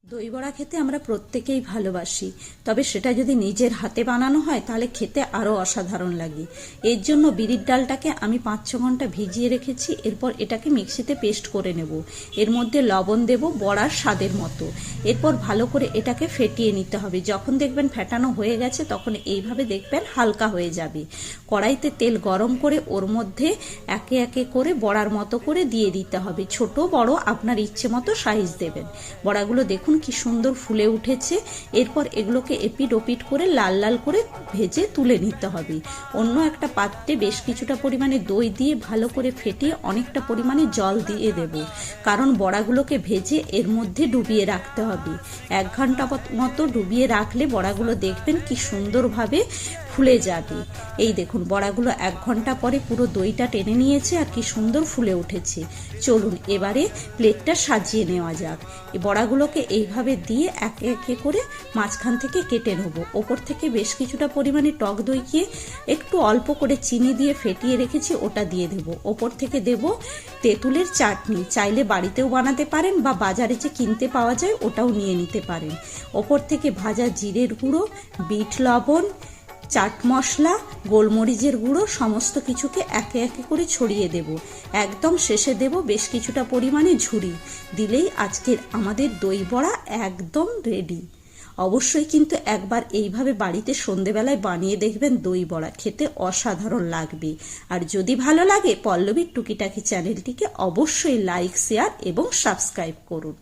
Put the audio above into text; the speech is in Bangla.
দই বড়া খেতে আমরা প্রত্যেকেই ভালোবাসি, তবে সেটা যদি নিজের হাতে বানানো হয় তাহলে খেতে আরও অসাধারণ লাগে। এর জন্য বিরির ডালটাকে আমি 5-6 ঘন্টা ভিজিয়ে রেখেছি। এরপর এটাকে মিক্সিতে পেস্ট করে নেব। এর মধ্যে লবণ দেব বড়ার স্বাদের মতো। এরপর ভালো করে এটাকে ফেটিয়ে নিতে হবে। যখন দেখবেন ফেটানো হয়ে গেছে তখন এইভাবে দেখবেন হালকা হয়ে যাবে। কড়াইতে তেল গরম করে ওর মধ্যে একে একে করে বড়ার মতো করে দিয়ে দিতে হবে। ছোট বড় আপনার ইচ্ছে মতো সাইজ দেবেন। বড়াগুলো দেখুন কি সুন্দর ফুলে উঠেছে। এরপর এগুলোকে এপিট ওপিট করে লাল লাল করে ভেজে তুলে নিতে হবে। অন্য একটা পাত্রে বেশ কিছুটা পরিমাণে দই দিয়ে ভালো করে ফেটিয়ে অনেকটা পরিমাণে জল দিয়ে দেব, কারণ বড়াগুলোকে ভেজে এর মধ্যে ডুবিয়ে রাখতে হবে। 1 ঘন্টা মতো ডুবিয়ে রাখলে বড়াগুলো দেখবেন কি সুন্দরভাবে ফুলে যাবে। এই দেখুন বড়াগুলো 1 ঘন্টা পরে পুরো দইটা টেনে নিয়েছে আর কি সুন্দর ফুলে উঠেছে। চলুন এবারে প্লেটটা সাজিয়ে নেওয়া যাক। এই বড়াগুলোকে এইভাবে দিয়ে একে একে করে মাঝখান থেকে কেটে নেব। ওপর থেকে বেশ কিছুটা পরিমাণে টক দইকে একটু অল্প করে চিনি দিয়ে ফেটিয়ে রেখেছি, ওটা দিয়ে দেব। ওপর থেকে দেব তেঁতুলের চাটনি। চাইলে বাড়িতেও বানাতে পারেন বা বাজারে যে কিনতে পাওয়া যায় ওটাও নিয়ে নিতে পারেন। ওপর থেকে ভাজা জিরের গুঁড়ো, বিট লবণ, চাট মশলা, গোলমরিচের গুঁড়ো সমস্ত কিছুকে একে একে করে ছড়িয়ে দেব। একদম শেষে দেব বেশ কিছুটা পরিমাণে ঝুরি। দিলেই আজকের আমাদের দই বড়া একদম রেডি। অবশ্যই কিন্তু একবার এইভাবে বাড়িতে সন্ধেবেলায় বানিয়ে দেখবেন দই বড়া, খেতে অসাধারণ লাগবে। আর যদি ভালো লাগে পল্লবীর টুকিটাকি চ্যানেলটিকে অবশ্যই লাইক, শেয়ার এবং সাবস্ক্রাইব করুন।